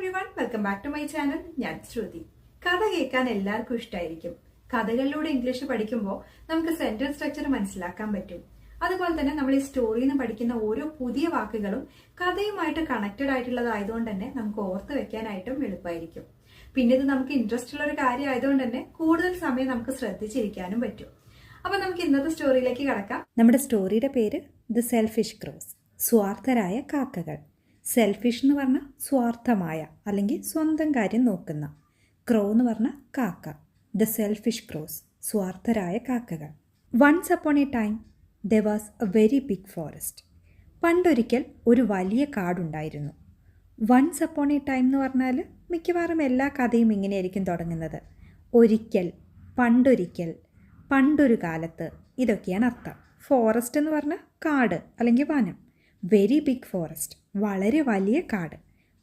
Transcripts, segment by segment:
Everyone, welcome back to my channel. ഞാൻ ശ്രുതി. കഥ കേൾക്കാൻ എല്ലാവർക്കും ഇഷ്ടമായിരിക്കും. കഥകളിലൂടെ ഇംഗ്ലീഷ് പഠിക്കുമ്പോൾ നമുക്ക് സെന്റൻസ് സ്ട്രക്ചർ മനസ്സിലാക്കാൻ പറ്റും. അതുപോലെ തന്നെ നമ്മൾ ഈ സ്റ്റോറിയിൽ നിന്ന് പഠിക്കുന്ന ഓരോ പുതിയ വാക്കുകളും കഥയുമായിട്ട് കണക്റ്റഡ് ആയിട്ടുള്ളതായതുകൊണ്ട് തന്നെ നമുക്ക് ഓർത്ത് വെക്കാനായിട്ടും എളുപ്പമായിരിക്കും. പിന്നെ ഇത് നമുക്ക് ഇൻട്രസ്റ്റ് ഉള്ള ഒരു കാര്യം ആയതുകൊണ്ട് തന്നെ കൂടുതൽ സമയം നമുക്ക് ശ്രദ്ധിച്ചിരിക്കാനും പറ്റും. അപ്പൊ നമുക്ക് ഇന്നത്തെ സ്റ്റോറിയിലേക്ക് കടക്കാം. നമ്മുടെ സ്റ്റോറിയുടെ പേര് ദ സെൽഫിഷ് ക്രോസ്, സ്വാർത്ഥരായ കാക്കകൾ. സെൽഫിഷ് എന്ന് പറഞ്ഞാൽ സ്വാർത്ഥമായ അല്ലെങ്കിൽ സ്വന്തം കാര്യം നോക്കുന്ന. ക്രോ എന്ന് പറഞ്ഞാൽ കാക്ക. ദ സെൽഫിഷ് ക്രോസ്, സ്വാർത്ഥരായ കാക്കകൾ. Once upon a time there was a very big forest. പണ്ടൊരിക്കൽ ഒരു വലിയ കാടുണ്ടായിരുന്നു. വൺസ് അപ്പോൺ എ ടൈം എന്ന് പറഞ്ഞാൽ മിക്കവാറും എല്ലാ കഥയും ഇങ്ങനെയായിരിക്കും തുടങ്ങുന്നത്. ഒരിക്കൽ, പണ്ടൊരിക്കൽ, പണ്ടൊരു കാലത്ത്, ഇതൊക്കെയാണ് അർത്ഥം. ഫോറസ്റ്റ് എന്ന് പറഞ്ഞാൽ കാട് അല്ലെങ്കിൽ വനം. വെരി ബിഗ് ഫോറസ്റ്റ്, വളരെ വലിയ കാട്.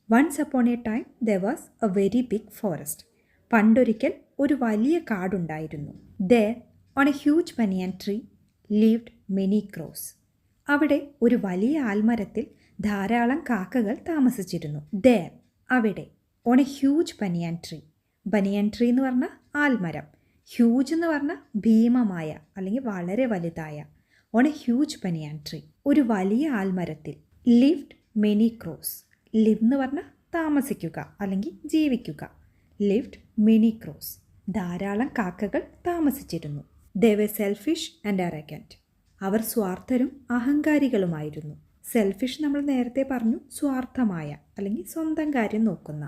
Once upon a time there was a very big forest. പണ്ടൊരിക്കൽ ഒരു വലിയ കാടുണ്ടായിരുന്നു. There on a huge banyan tree lived many crows. അവിടെ ഒരു വലിയ ആൽമരത്തിൽ ധാരാളം കാക്കകൾ താമസിച്ചിരുന്നു. ദെർ, അവിടെ. On a huge banyan tree. Banyan tree എന്ന് പറഞ്ഞാൽ ആൽമരം. ഹ്യൂജ് എന്ന് പറഞ്ഞാൽ ഭീമമായ അല്ലെങ്കിൽ വളരെ വലുതായ. On a huge banyan tree, ഒരു വലിയ ആൽമരത്തിൽ. Lived many crows. ലിവ് എന്ന് പറഞ്ഞാൽ താമസിക്കുക അല്ലെങ്കിൽ ജീവിക്കുക. ലിവ്ഡ് മെനി ക്രോസ്, ധാരാളം കാക്കകൾ താമസിച്ചിരുന്നു. They were selfish and arrogant. അവർ സ്വാർത്ഥരും അഹങ്കാരികളുമായിരുന്നു. സെൽഫിഷ് നമ്മൾ നേരത്തെ പറഞ്ഞു, സ്വാർത്ഥമായ അല്ലെങ്കിൽ സ്വന്തം കാര്യം നോക്കുന്ന.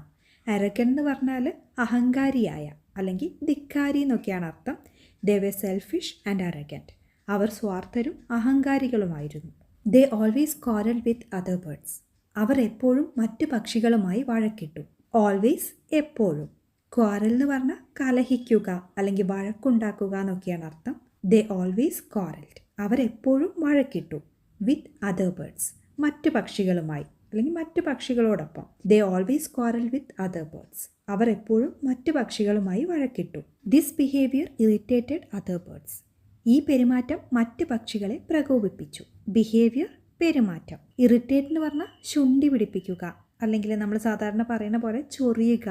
അറഗന്റ് എന്ന് പറഞ്ഞാൽ അഹങ്കാരിയായ അല്ലെങ്കിൽ ധിക്കാരി എന്നൊക്കെയാണ് അർത്ഥം. They were selfish and arrogant. അവർ സ്വാർത്ഥരും അഹങ്കാരികളുമായിരുന്നു. They always quarrel with other birds. അവർ എപ്പോഴും മറ്റു പക്ഷികളുമായി വഴക്കിട്ടു. ഓൾവേസ്, എപ്പോഴും. ക്വാറൽ എന്ന് പറഞ്ഞാൽ കലഹിക്കുക അല്ലെങ്കിൽ വഴക്കുണ്ടാക്കുക എന്നൊക്കെയാണ് അർത്ഥം. They always ക്വാറൽഡ്. അവർ എപ്പോഴും വഴക്കിട്ടു. വിത്ത് അതർ ബേർഡ്സ്, മറ്റു പക്ഷികളുമായി അല്ലെങ്കിൽ മറ്റു പക്ഷികളോടൊപ്പം. They always quarrel with other birds. അവർ എപ്പോഴും മറ്റു പക്ഷികളുമായി വഴക്കിട്ടു. This behaviour irritated other birds. ഈ പെരുമാറ്റം മറ്റ് പക്ഷികളെ പ്രകോപിപ്പിച്ചു. ബിഹേവിയർ, പെരുമാറ്റം. ഇറിറ്റേറ്റ് എന്ന് പറഞ്ഞാൽ ശുണ്ഠി പിടിപ്പിക്കുക അല്ലെങ്കിൽ നമ്മൾ സാധാരണ പറയുന്ന പോലെ ചൊറിയുക,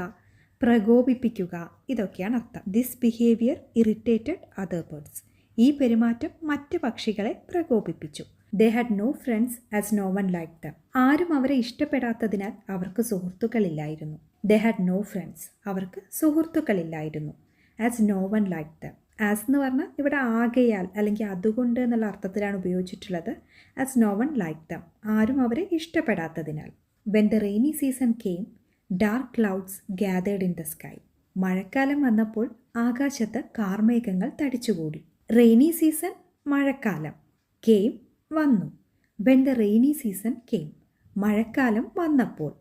പ്രകോപിപ്പിക്കുക, ഇതൊക്കെയാണ് അർത്ഥം. This behaviour irritated other birds. ഈ പെരുമാറ്റം മറ്റ് പക്ഷികളെ പ്രകോപിപ്പിച്ചു. They had no friends as no one like them. ആരും അവരെ ഇഷ്ടപ്പെടാത്തതിനാൽ അവർക്ക് സുഹൃത്തുക്കളില്ലായിരുന്നു. ദേ ഹാഡ് നോ ഫ്രണ്ട്സ്, അവർക്ക് സുഹൃത്തുക്കളില്ലായിരുന്നു. As no one like them. As എന്ന് പറഞ്ഞാൽ ഇവിടെ ആകയാൽ അല്ലെങ്കിൽ അതുകൊണ്ട് എന്നുള്ള അർത്ഥത്തിലാണ് ഉപയോഗിച്ചിട്ടുള്ളത്. As no one like them, ആരും അവരെ ഇഷ്ടപ്പെടാത്തതിനാൽ. When the rainy season came dark clouds gathered in the sky. മഴക്കാലം വന്നപ്പോൾ ആകാശത്ത് കാർമേഘങ്ങൾ തടിച്ചുകൂടി. റെയിനി സീസൺ, മഴക്കാലം. കെയിം, വന്നു. When the rainy season came, മഴക്കാലം വന്നപ്പോൾ.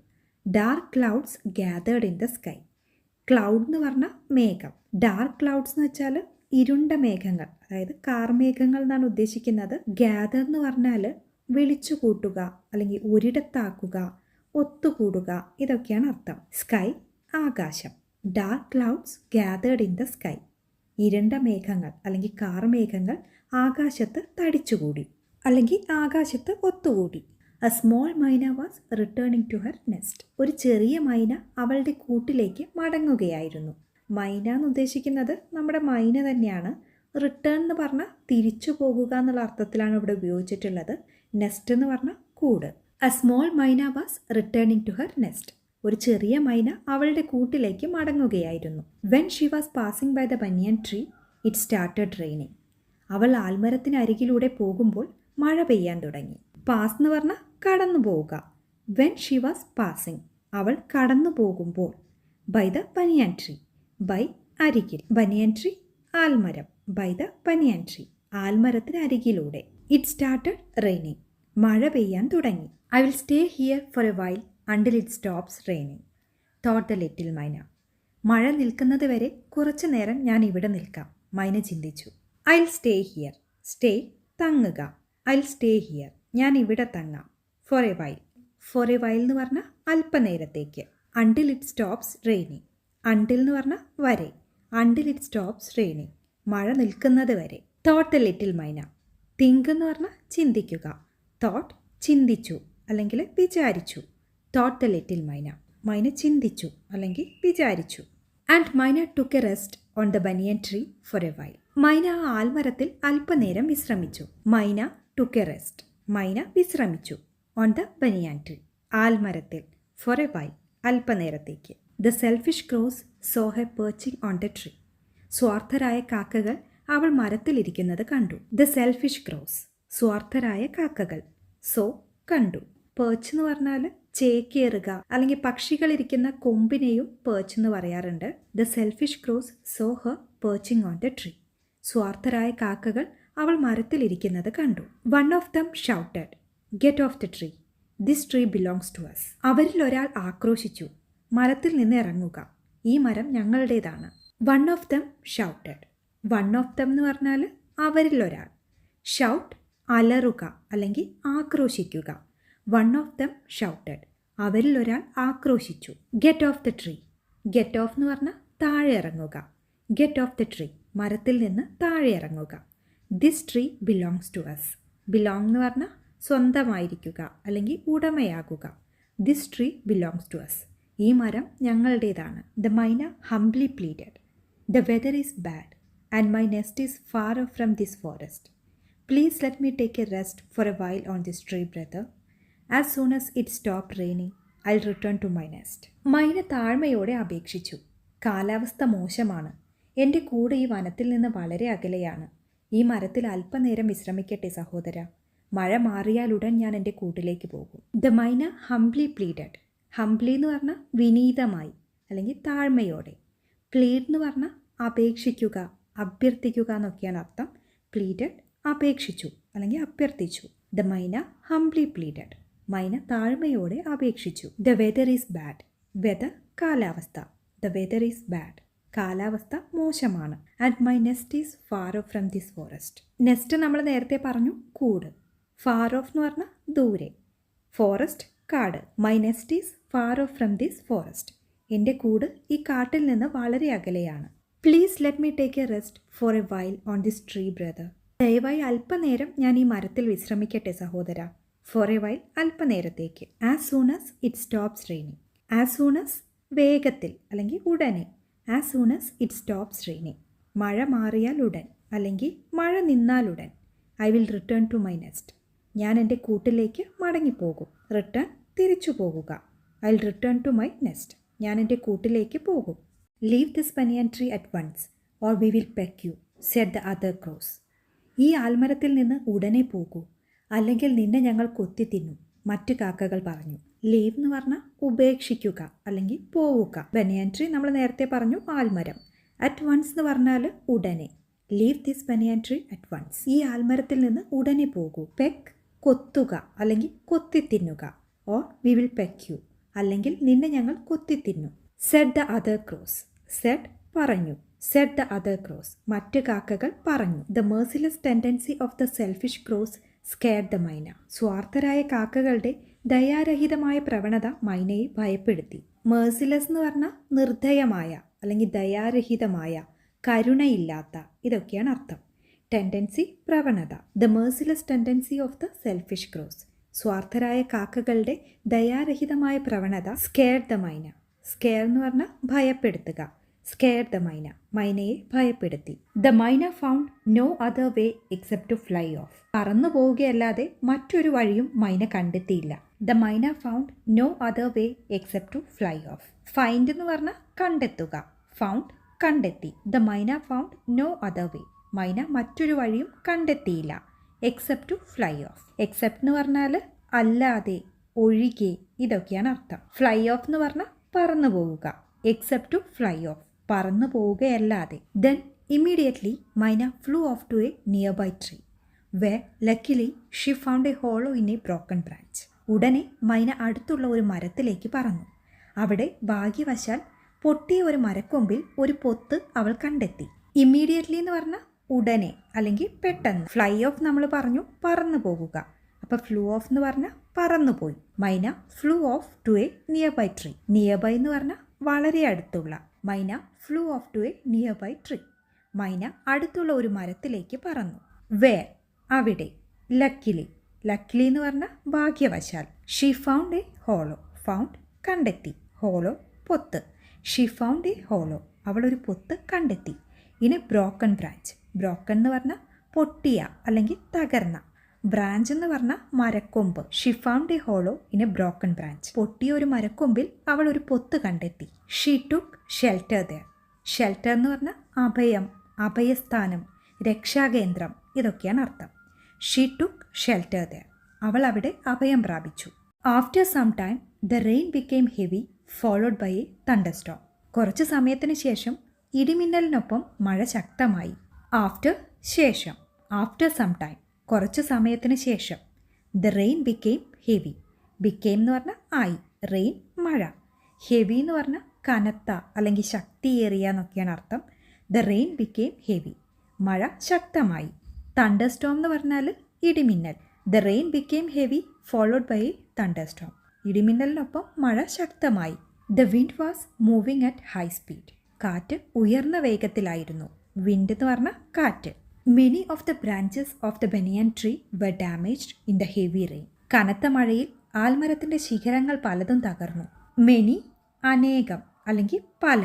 Dark clouds gathered in the sky. Cloud എന്ന് പറഞ്ഞാൽ മേഘം. ഡാർക്ക് ക്ലൗഡ്സ് എന്ന് വെച്ചാൽ ഇരുണ്ട മേഘങ്ങൾ, അതായത് കാർമേഘങ്ങൾ എന്നാണ് ഉദ്ദേശിക്കുന്നത്. ഗ്യാദർ എന്ന് പറഞ്ഞാൽ വിളിച്ചു കൂട്ടുക അല്ലെങ്കിൽ ഒരിടത്താക്കുക, ഒത്തുകൂടുക, ഇതൊക്കെയാണ് അർത്ഥം. സ്കൈ, ആകാശം. Dark clouds gathered in the sky. ഇരുണ്ട മേഘങ്ങൾ അല്ലെങ്കിൽ കാർമേഘങ്ങൾ ആകാശത്ത് തടിച്ചുകൂടി അല്ലെങ്കിൽ ആകാശത്ത് ഒത്തുകൂടി. A small myna was returning to her nest. ഒരു ചെറിയ മൈന അവളുടെ കൂട്ടിലേക്ക് മടങ്ങുകയായിരുന്നു. മൈന എന്ന് ഉദ്ദേശിക്കുന്നത് നമ്മുടെ മൈന തന്നെയാണ്. റിട്ടേൺ എന്ന് പറഞ്ഞാൽ തിരിച്ചു പോകുക എന്നുള്ള അർത്ഥത്തിലാണ് ഇവിടെ ഉപയോഗിച്ചിട്ടുള്ളത്. നെസ്റ്റ് എന്ന് പറഞ്ഞാൽ കൂട്. A small myna was returning to her nest. ഒരു ചെറിയ മൈന അവളുടെ കൂട്ടിലേക്ക് മടങ്ങുകയായിരുന്നു. When she was passing by the banyan tree it started raining. അവൾ ആൽമരത്തിന് അരികിലൂടെ പോകുമ്പോൾ മഴ പെയ്യാൻ തുടങ്ങി. പാസ് എന്ന് പറഞ്ഞാൽ കടന്നു പോവുക. വെൻ ഷി വാസ് പാസിംഗ്, അവൾ കടന്നു പോകുമ്പോൾ. By the banyan tree, by, അരികിൽ. ബനിയൻ ട്രീ, ആൽമരം. ബൈ ദ ബനിയൻ ട്രീ, ആൽമരത്തിന് അരികിലൂടെ. ഇറ്റ് സ്റ്റാർട്ടഡ് റെയിനിങ്, മഴ പെയ്യാൻ തുടങ്ങി. I will stay here for a while until it stops raining thought the little myna. മഴ നിൽക്കുന്നത് വരെ കുറച്ചു നേരം ഞാൻ ഇവിടെ നിൽക്കാം, മൈന ചിന്തിച്ചു. I will stay here, stay, തങ്ങുക. ഐ വിൽ സ്റ്റേ ഹിയർ, ഞാൻ ഇവിടെ തങ്ങാം. For a while, for a while എന്ന് പറഞ്ഞാൽ അല്പനേരത്തേക്ക്. Until it stops raining, until എന്ന് പറഞ്ഞാൽ വരെ. അണ്ടിൽ ഇറ്റ് സ്റ്റോപ്സ് റെയിനിങ്, മഴ നിൽക്കുന്നത് വരെ. തോട്ട് ദ ലിറ്റിൽ മൈന, തിങ്ക് എന്ന് പറഞ്ഞാൽ ചിന്തിക്കുക. തോട്ട്, ചിന്തിച്ചു അല്ലെങ്കിൽ വിചാരിച്ചു. തോട്ട് ദ ലിറ്റിൽ മൈന. മൈന ചിന്തിച്ചു അല്ലെങ്കിൽ വിചാരിച്ചു. ആൻഡ് മൈന took a rest on the banyan tree four a while. മൈന ആ ആൽമരത്തിൽ അല്പനേരം വിശ്രമിച്ചു. മൈന ടുക്ക് എ റെസ്റ്റ്, മൈന വിശ്രമിച്ചു. ഓൺ ദ ബനിയൻ ട്രീ, ആൽമരത്തിൽ. ഫോർ എ വൈൽ, അല്പനേരത്തേക്ക്. The selfish crows saw he perching on the tree. സ്വാർത്ഥരായ കാക്കകൾ അവൾ മരത്തിലിരിക്കുന്നത് കണ്ടു. ദ സെൽഫിഷ് ക്രോസ്, സ്വാർത്ഥരായ കാക്കകൾ. സോ, കണ്ടു. പേർച്ച് എന്ന് പറഞ്ഞാൽ ചേക്കേറുക അല്ലെങ്കിൽ പക്ഷികളിരിക്കുന്ന കൊമ്പിനെയും പേർച്ച് എന്ന് പറയാറുണ്ട്. The selfish crows saw her perching on the tree. സ്വാർത്ഥരായ കാക്കകൾ അവൾ മരത്തിലിരിക്കുന്നത് കണ്ടു. One of them shouted, get off the tree, this tree belongs to us. അവരിൽ ഒരാൾ ആക്രോശിച്ചു, മരത്തിൽ നിന്ന് ഇറങ്ങുക, ഈ മരം ഞങ്ങളുടേതാണ്. One of them shouted. One of them എന്ന് പറഞ്ഞാൽ അവരിൽ ഒരാൾ. ഷൗട്ട്, അലറുക അല്ലെങ്കിൽ ആക്രോശിക്കുക. വൺ ഓഫ് ദം ഷൗട്ടഡ്, അവരിൽ ഒരാൾ ആക്രോശിച്ചു. Get off the tree. Get off എന്ന് പറഞ്ഞാൽ താഴെ ഇറങ്ങുക. ഗെറ്റ് ഓഫ് ദ ട്രീ, മരത്തിൽ നിന്ന് താഴെ ഇറങ്ങുക. This tree belongs to us. Belong എന്ന് പറഞ്ഞാൽ സ്വന്തമായിരിക്കുക അല്ലെങ്കിൽ ഉടമയാകുക. This tree belongs to us, ഈ മരം ഞങ്ങളുടേതാണ്. The myna humbly pleaded, the weather is bad and my nest is far off from this forest. Please let me take a rest for a while on this tree brother. As soon as it stop raining I will return to my nest. മൈന താഴ്മയോടെ അപേക്ഷിച്ചു, കാലാവസ്ഥ മോശമാണ്, എൻ്റെ കൂടെ ഈ വനത്തിൽ നിന്ന് വളരെ അകലെയാണ്. ഈ മരത്തിൽ അല്പനേരം വിശ്രമിക്കട്ടെ സഹോദര, മഴ മാറിയാലുടൻ ഞാൻ എൻ്റെ കൂട്ടിലേക്ക് പോകും. The myna humbly pleaded. Humbly എന്ന് പറഞ്ഞാൽ വിനീതമായി അല്ലെങ്കിൽ താഴ്മയോടെ. പ്ലീഡ് എന്ന് പറഞ്ഞാൽ അപേക്ഷിക്കുക, അഭ്യർത്ഥിക്കുക എന്നൊക്കെയാണ് അർത്ഥം. പ്ലീഡഡ്, അപേക്ഷിച്ചു അല്ലെങ്കിൽ അഭ്യർത്ഥിച്ചു. ദ മൈന ഹംബ്ലി പ്ലീഡഡ്, മൈന താഴ്മയോടെ അപേക്ഷിച്ചു. The weather is bad. Whether, കാലാവസ്ഥ. ദ വെദർ ഈസ് ബാഡ്, കാലാവസ്ഥ മോശമാണ്. And my nest is far off from this forest. Nest നമ്മൾ നേരത്തെ പറഞ്ഞു കൂട്. ഫാർ ഓഫ് എന്ന് പറഞ്ഞാൽ ദൂരെ. ഫോറസ്റ്റ്, കാട്. My nest is far off from this forest. എൻ്റെ കൂട് ഈ കാട്ടിൽ നിന്ന് വളരെ അകലെയാണ്. Please let me take a rest for a while on this tree brother. ദയവായി അല്പനേരം ഞാൻ ഈ മരത്തിൽ വിശ്രമിക്കട്ടെ സഹോദര. ഫോർ എ വൈൽ, അല്പനേരത്തേക്ക്. As soon as it stops raining. As soon as വേഗത്തിൽ അല്ലെങ്കിൽ ഉടനെ. As soon as it stops raining, മഴ മാറിയാൽ ഉടൻ അല്ലെങ്കിൽ മഴ നിന്നാലുടൻ. I will return to my nest, ഞാൻ എൻ്റെ കൂട്ടിലേക്ക് മടങ്ങിപ്പോകും. റിട്ടേൺ, തിരിച്ചു പോകുക. I will return to my nest, ഞാൻ എൻ്റെ കൂട്ടിലേക്ക് പോകും. Leave this banyan tree at once or we will peck you, said the other crows. ഈ ആൽമരത്തിൽ നിന്ന് ഉടനെ പോകൂ, അല്ലെങ്കിൽ നിന്നെ ഞങ്ങൾ കൊത്തി തിന്നും, മറ്റു കാക്കകൾ പറഞ്ഞു. ലീവ് എന്ന് പറഞ്ഞാൽ ഉപേക്ഷിക്കുക അല്ലെങ്കിൽ പോവുക. ബനിയൻ ട്രീ നമ്മൾ നേരത്തെ പറഞ്ഞു ആൽമരം. അറ്റ് വൺസ് എന്ന് പറഞ്ഞാൽ ഉടനെ. Leave this banyan tree at once, ഈ ആൽമരത്തിൽ നിന്ന് ഉടനെ പോകൂ. പെക്ക്, കൊത്തുക അല്ലെങ്കിൽ കൊത്തി തിന്നുക. Or we will peck you, അല്ലെങ്കിൽ നിന്നെ ഞങ്ങൾ കൊത്തി തിന്നും. Said the other crows. Said, പറഞ്ഞു. സെഡ് ദ അതർ ക്രോസ്, മറ്റു കാക്കകൾ പറഞ്ഞു. The merciless tendency of the selfish crows scared the myna. സ്വാർത്ഥരായ കാക്കകളുടെ ദയാരഹിതമായ പ്രവണത മൈനയെ ഭയപ്പെടുത്തി. മേഴ്സിലെസ് എന്ന് പറഞ്ഞാൽ നിർദ്ദയമായ അല്ലെങ്കിൽ ദയാരഹിതമായ, കരുണയില്ലാത്ത, ഇതൊക്കെയാണ് അർത്ഥം. ടെൻഡൻസി, പ്രവണത. The merciless tendency of the selfish crows, സ്വാർത്ഥരായ കാക്കകളുടെ ദയാരഹിതമായ പ്രവണത. സ്കെയർഡ് ദ മൈന. സ്കെയർ എന്ന് പറഞ്ഞാൽ ഭയപ്പെടുത്തുക. സ്കെയർഡ് ദ മൈന, മൈനയെ ഭയപ്പെടുത്തി. The myna found no other way except to fly off. പറന്നു പോവുകയല്ലാതെ മറ്റൊരു വഴിയും മൈന കണ്ടെത്തിയില്ല. The myna found no other way except to fly off. Find എന്ന് പറഞ്ഞാൽ കണ്ടെത്തുക. ഫൗണ്ട്, കണ്ടെത്തി. The myna found no other വേ, മൈന മറ്റൊരു വഴിയും കണ്ടെത്തിയില്ല. Except to fly off. Except എന്ന് പറഞ്ഞാൽ അല്ലാതെ, ഒഴികെ, ഇതൊക്കെയാണ് അർത്ഥം. ഫ്ലൈ ഓഫ് എന്ന് പറഞ്ഞാൽ പറന്നു പോവുക. എക്സെപ്റ്റ് ടു ഫ്ലൈ ഓഫ്, പറന്നു പോവുകയല്ലാതെ. Then immediately myna flew off to a nearby tree where luckily she found a hollow in a broken branch. ഉടനെ മൈന അടുത്തുള്ള ഒരു മരത്തിലേക്ക് പറന്നു. അവിടെ ഭാഗ്യവശാൽ പൊട്ടിയ ഒരു മരക്കൊമ്പിൽ ഒരു പൊത്ത് അവൾ കണ്ടെത്തി. ഇമ്മീഡിയറ്റ്ലി എന്ന് പറഞ്ഞാൽ ഉടനെ അല്ലെങ്കിൽ പെട്ടെന്ന്. ഫ്ലൈ ഓഫ് നമ്മൾ പറഞ്ഞു പറന്നു പോകുക. അപ്പോൾ ഫ്ലൂ ഓഫ് എന്ന് പറഞ്ഞാൽ പറന്നുപോയി. Myna flew off to a nearby tree. Nearby എന്ന് പറഞ്ഞാൽ വളരെ അടുത്തുള്ള. Myna flew off to a nearby tree. മൈന അടുത്തുള്ള ഒരു മരത്തിലേക്ക് പറന്നു. വേർ, അവിടെ. ലക്കിലി. ലക്കിലി എന്ന് പറഞ്ഞാൽ ഭാഗ്യവശാൽ. She found a hollow. Found, കണ്ടെത്തി. ഹോളോ പൊത്ത്. ഷീ ഫൗണ്ട് എ ഹോളോ, അവളൊരു പൊത്ത് കണ്ടെത്തി. ഇനി ബ്രോക്കൺ ബ്രാഞ്ച്. ബ്രോക്കൺ എന്ന് പറഞ്ഞാൽ പൊട്ടിയ അല്ലെങ്കിൽ തകർന്ന. ബ്രാഞ്ച് എന്ന് പറഞ്ഞാൽ മരക്കൊമ്പ്. She found a hollow in a broken branch. പൊട്ടിയ ഒരു മരക്കൊമ്പിൽ അവൾ ഒരു പൊത്ത് കണ്ടെത്തി. She took shelter there. Shelter എന്ന് പറഞ്ഞാൽ അഭയം, അഭയസ്ഥാനം, രക്ഷാകേന്ദ്രം, ഇതൊക്കെയാണ് അർത്ഥം. She took shelter there. അവൾ അവിടെ അഭയം പ്രാപിച്ചു. After some time the rain became heavy followed by a thunderstorm. കുറച്ച് സമയത്തിന് ശേഷം ഇടിമിന്നലിനൊപ്പം മഴ ശക്തമായി. ആഫ്റ്റർ ശേഷം, ആഫ്റ്റർ സം ടൈം കുറച്ച് സമയത്തിന് ശേഷം. The rain became heavy. Became എന്ന് പറഞ്ഞാൽ ആയി, റെയിൻ മഴ. ഹെവി എന്ന് പറഞ്ഞാൽ കനത്ത അല്ലെങ്കിൽ ശക്തിയേറിയ എന്നൊക്കെയാണ് അർത്ഥം. ദ റെയിൻ ബിക്കെയിം ഹെവി, മഴ ശക്തമായി. തണ്ടർസ്റ്റോം എന്ന് പറഞ്ഞാൽ ഇടിമിന്നൽ. The rain became heavy followed by thunderstorm. ഇടിമിന്നലിനൊപ്പം മഴ ശക്തമായി. The wind was moving at high speed. കാറ്റ് ഉയർന്ന വേഗത്തിലായിരുന്നു. വിൻഡ് എന്ന് പറഞ്ഞാൽ കാറ്റ്. Many of the branches of the banyan tree were damaged in the heavy rain. കനത്ത മഴയിൽ ആൽമരത്തിൻ്റെ ശിഖരങ്ങൾ പലതും തകർന്നു. മെനി അനേകം അല്ലെങ്കിൽ പല.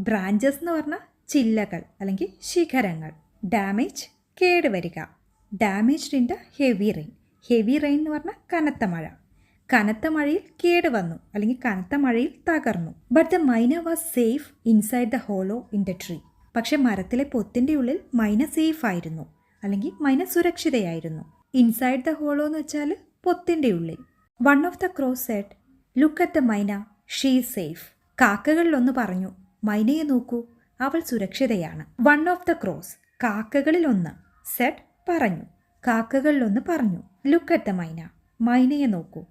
ബ്രാഞ്ചസ് എന്ന് പറഞ്ഞാൽ ചില്ലകൾ അല്ലെങ്കിൽ ശിഖരങ്ങൾ. ഡാമേജ് കേടുവരിക. Damaged in the heavy rain. Heavy rain എന്ന് പറഞ്ഞാൽ കനത്ത മഴ. കനത്ത മഴയിൽ കേടുവന്നു അല്ലെങ്കിൽ കനത്ത മഴയിൽ തകർന്നു. ബട്ട് ദ മൈന was safe inside the hollow in the tree. പക്ഷെ മരത്തിലെ പൊത്തിൻ്റെ ഉള്ളിൽ മൈന സേഫ് ആയിരുന്നു അല്ലെങ്കിൽ മൈന സുരക്ഷിതയായിരുന്നു. ഇൻസൈഡ് ദ ഹോളോ എന്ന് വെച്ചാൽ പൊത്തിൻ്റെ ഉള്ളിൽ. One of the crows said look at the myna, she is safe. കാക്കകളിലൊന്ന് പറഞ്ഞു, മൈനയെ നോക്കൂ, അവൾ സുരക്ഷിതയാണ്. വൺ ഓഫ് ദ ക്രോസ്, കാക്കകളിലൊന്ന്. സെഡ് പറഞ്ഞു, കാക്കകളിലൊന്ന് പറഞ്ഞു. ലുക്ക് അറ്റ് ദ മൈന, മൈനയെ നോക്കൂ.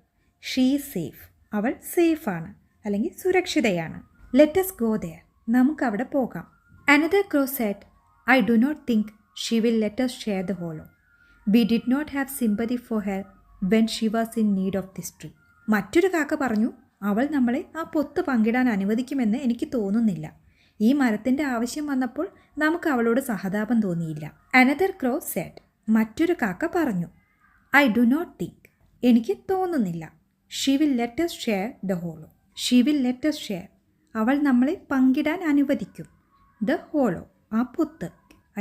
ഷീ ഈസ് സേഫ്, അവൾ സേഫാണ് അല്ലെങ്കിൽ സുരക്ഷിതയാണ്. ലെറ്റസ് ഗോ ദെയർ, നമുക്കവിടെ പോകാം. Another crow said I do not think she will let us share the hollow. We did not have sympathy for her when she was in need of this tree. മറ്റൊരു കാക്ക പറഞ്ഞു, അവൾ നമ്മളെ ആ പൊത്ത് പങ്കിടാൻ അനുവദിക്കുമെന്ന് എനിക്ക് തോന്നുന്നില്ല. ഈ മരത്തിൻ്റെ ആവശ്യം വന്നപ്പോൾ നമുക്ക് അവളോട് സഹതാപം തോന്നിയില്ല. അനദർ ക്രോ സെഡ്, മറ്റൊരു കാക്ക പറഞ്ഞു, ഐ ഡു നോട്ട് തിങ്ക്, എനിക്ക് തോന്നുന്നില്ല. She will let us share the hollow. She will let us share, അവൾ നമ്മളെ പങ്കിടാൻ അനുവദിക്കും. ദ ഹോളോ, ആ പൊത്ത്.